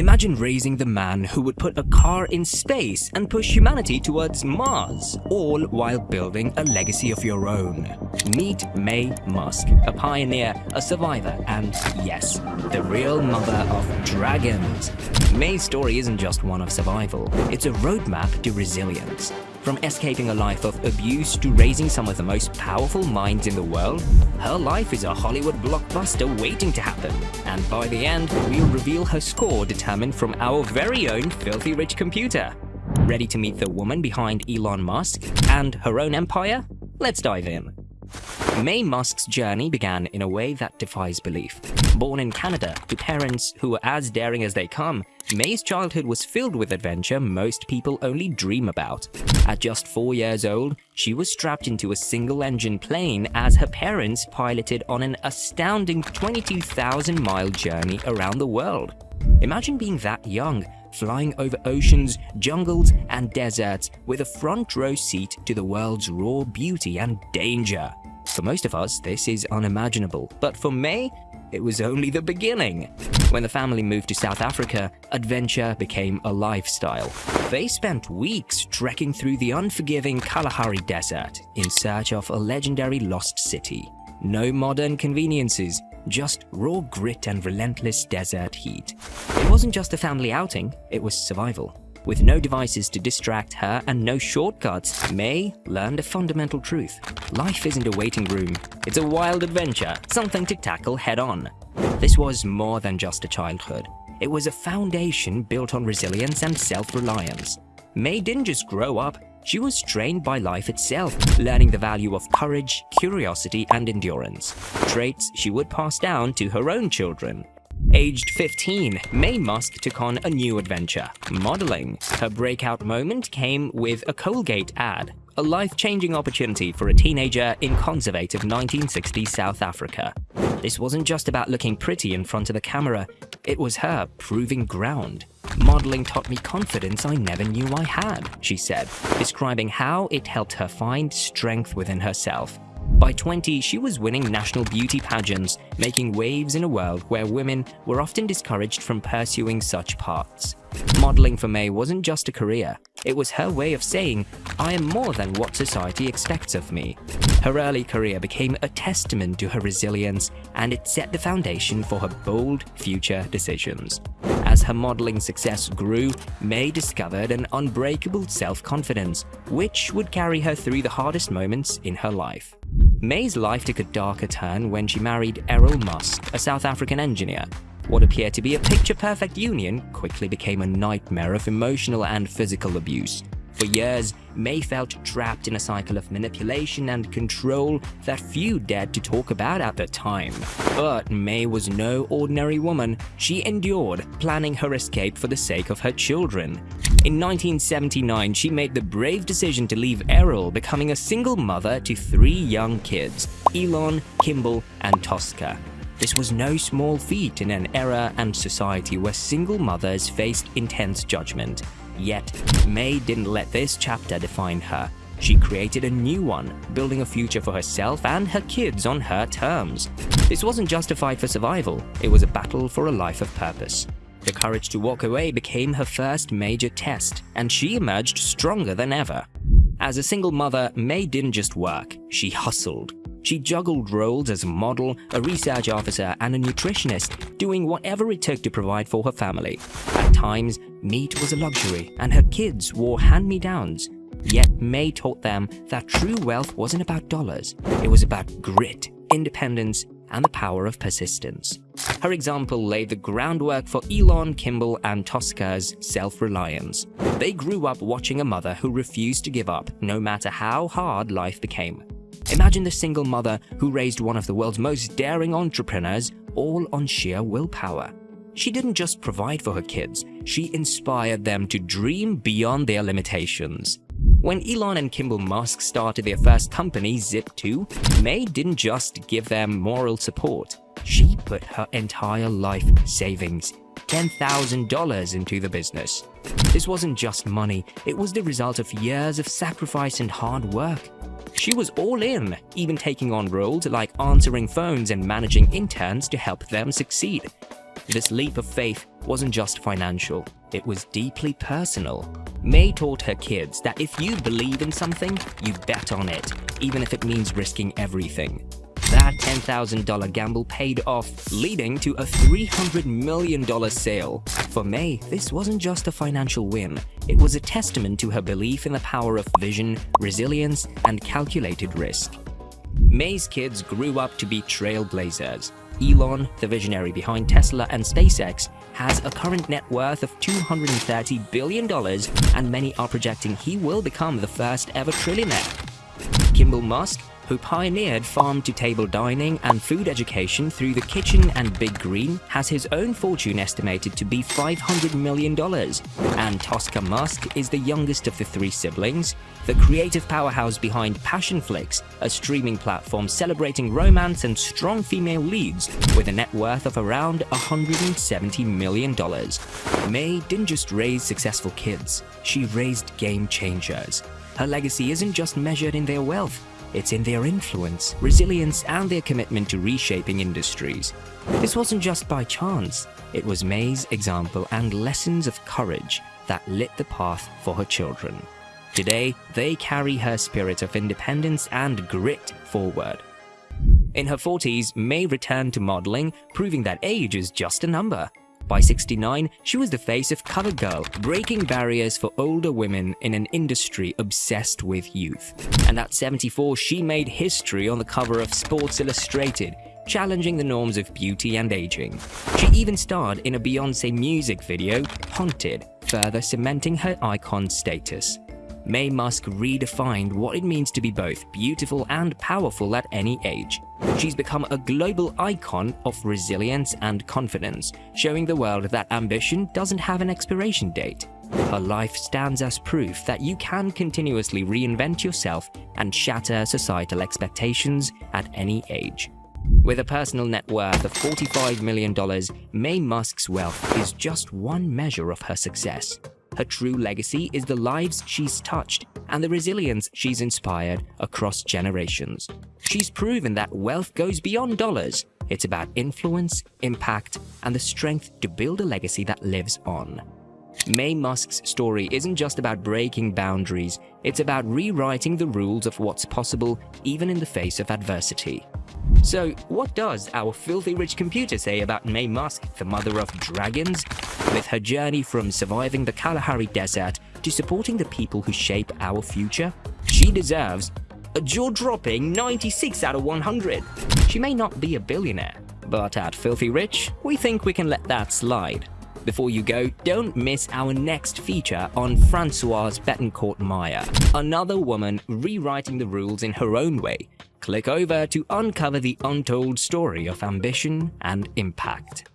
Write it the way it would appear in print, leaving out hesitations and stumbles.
Imagine raising the man who would put a car in space and push humanity towards Mars, all while building a legacy of your own. Meet Maye Musk, a pioneer, a survivor, and yes, the real mother of dragons. Maye's story isn't just one of survival, it's a roadmap to resilience. From escaping a life of abuse to raising some of the most powerful minds in the world, her life is a Hollywood blockbuster waiting to happen. And by the end, we'll reveal her score determined from our very own filthy rich computer. Ready to meet the woman behind Elon Musk and her own empire? Let's dive in. Maye Musk's journey began in a way that defies belief. Born in Canada to parents who were as daring as they come, Maye's childhood was filled with adventure most people only dream about. At just 4 years old, she was strapped into a single-engine plane as her parents piloted on an astounding 22,000-mile journey around the world. Imagine being that young, flying over oceans, jungles, and deserts with a front-row seat to the world's raw beauty and danger. For most of us, this is unimaginable, but for Maye, it was only the beginning. When the family moved to South Africa, adventure became a lifestyle. They spent weeks trekking through the unforgiving Kalahari Desert in search of a legendary lost city. No modern conveniences, just raw grit and relentless desert heat. It wasn't just a family outing, it was survival. With no devices to distract her and no shortcuts, Maye learned a fundamental truth. Life isn't a waiting room, it's a wild adventure, something to tackle head-on. This was more than just a childhood. It was a foundation built on resilience and self-reliance. Maye didn't just grow up, she was trained by life itself, learning the value of courage, curiosity, and endurance. Traits she would pass down to her own children. Aged 15, Maye Musk took on a new adventure, modeling. Her breakout moment came with a Colgate ad, a life-changing opportunity for a teenager in conservative 1960s South Africa. This wasn't just about looking pretty in front of the camera, it was her proving ground. Modeling taught me confidence I never knew I had, she said, describing how it helped her find strength within herself. By 20, she was winning national beauty pageants, making waves in a world where women were often discouraged from pursuing such paths. Modeling for Maye wasn't just a career, it was her way of saying, I am more than what society expects of me. Her early career became a testament to her resilience, and it set the foundation for her bold future decisions. As her modeling success grew, Maye discovered an unbreakable self-confidence, which would carry her through the hardest moments in her life. Maye's life took a darker turn when she married Elon Musk, a South African engineer. What appeared to be a picture-perfect union quickly became a nightmare of emotional and physical abuse. For years, Maye felt trapped in a cycle of manipulation and control that few dared to talk about at the time. But Maye was no ordinary woman. She endured, planning her escape for the sake of her children. In 1979, she made the brave decision to leave Errol, becoming a single mother to 3 young kids, Elon, Kimbal, and Tosca. This was no small feat in an era and society where single mothers faced intense judgment. Yet, Maye didn't let this chapter define her. She created a new one, building a future for herself and her kids on her terms. This wasn't just a fight for survival, it was a battle for a life of purpose. The courage to walk away became her first major test, and she emerged stronger than ever. As a single mother, Maye didn't just work, she hustled. She juggled roles as a model, a research officer, and a nutritionist, doing whatever it took to provide for her family. At times, meat was a luxury, and her kids wore hand-me-downs. Yet Maye taught them that true wealth wasn't about dollars. It was about grit, independence, and the power of persistence. Her example laid the groundwork for Elon, Kimbal, and Tosca's self-reliance. They grew up watching a mother who refused to give up, no matter how hard life became. Imagine the single mother who raised one of the world's most daring entrepreneurs, all on sheer willpower. She didn't just provide for her kids, she inspired them to dream beyond their limitations. When Elon and Kimbal Musk started their first company, Zip2, Maye didn't just give them moral support. She put her entire life savings, $10,000 into the business. This wasn't just money, it was the result of years of sacrifice and hard work. She was all in, even taking on roles like answering phones and managing interns to help them succeed. This leap of faith wasn't just financial, it was deeply personal. Maye taught her kids that if you believe in something, you bet on it, even if it means risking everything. That $10,000 gamble paid off, leading to a $300 million sale. For Maye, this wasn't just a financial win, it was a testament to her belief in the power of vision, resilience, and calculated risk. Maye's kids grew up to be trailblazers. Elon, the visionary behind Tesla and SpaceX, has a current net worth of $230 billion, and many are projecting he will become the first ever trillionaire. Kimbal Musk, who pioneered farm-to-table dining and food education through the kitchen and Big Green, has his own fortune estimated to be $500 million. And Tosca Musk is the youngest of the three siblings, the creative powerhouse behind Passionflix, a streaming platform celebrating romance and strong female leads, with a net worth of around $170 million. Maye didn't just raise successful kids, she raised game changers. Her legacy isn't just measured in their wealth, it's in their influence, resilience, and their commitment to reshaping industries. This wasn't just by chance, it was Maye's example and lessons of courage that lit the path for her children. Today, they carry her spirit of independence and grit forward. In her 40s, Maye returned to modeling, proving that age is just a number. By 69, she was the face of CoverGirl, breaking barriers for older women in an industry obsessed with youth. And at 74, she made history on the cover of Sports Illustrated, challenging the norms of beauty and aging. She even starred in a Beyoncé music video, Haunted, further cementing her icon status. Maye Musk redefined what it means to be both beautiful and powerful at any age. She's become a global icon of resilience and confidence, showing the world that ambition doesn't have an expiration date. Her life stands as proof that you can continuously reinvent yourself and shatter societal expectations at any age. With a personal net worth of $45 million, Maye Musk's wealth is just one measure of her success. Her true legacy is the lives she's touched and the resilience she's inspired across generations. She's proven that wealth goes beyond dollars. It's about influence, impact, and the strength to build a legacy that lives on. Maye Musk's story isn't just about breaking boundaries, it's about rewriting the rules of what's possible even in the face of adversity. So, what does our filthy rich computer say about Maye Musk, the mother of dragons? With her journey from surviving the Kalahari Desert to supporting the people who shape our future, she deserves a jaw-dropping 96 out of 100. She may not be a billionaire, but at Filthy Rich, we think we can let that slide. Before you go, don't miss our next feature on Françoise Bettencourt-Meyer, another woman rewriting the rules in her own way. Click over to uncover the untold story of ambition and impact.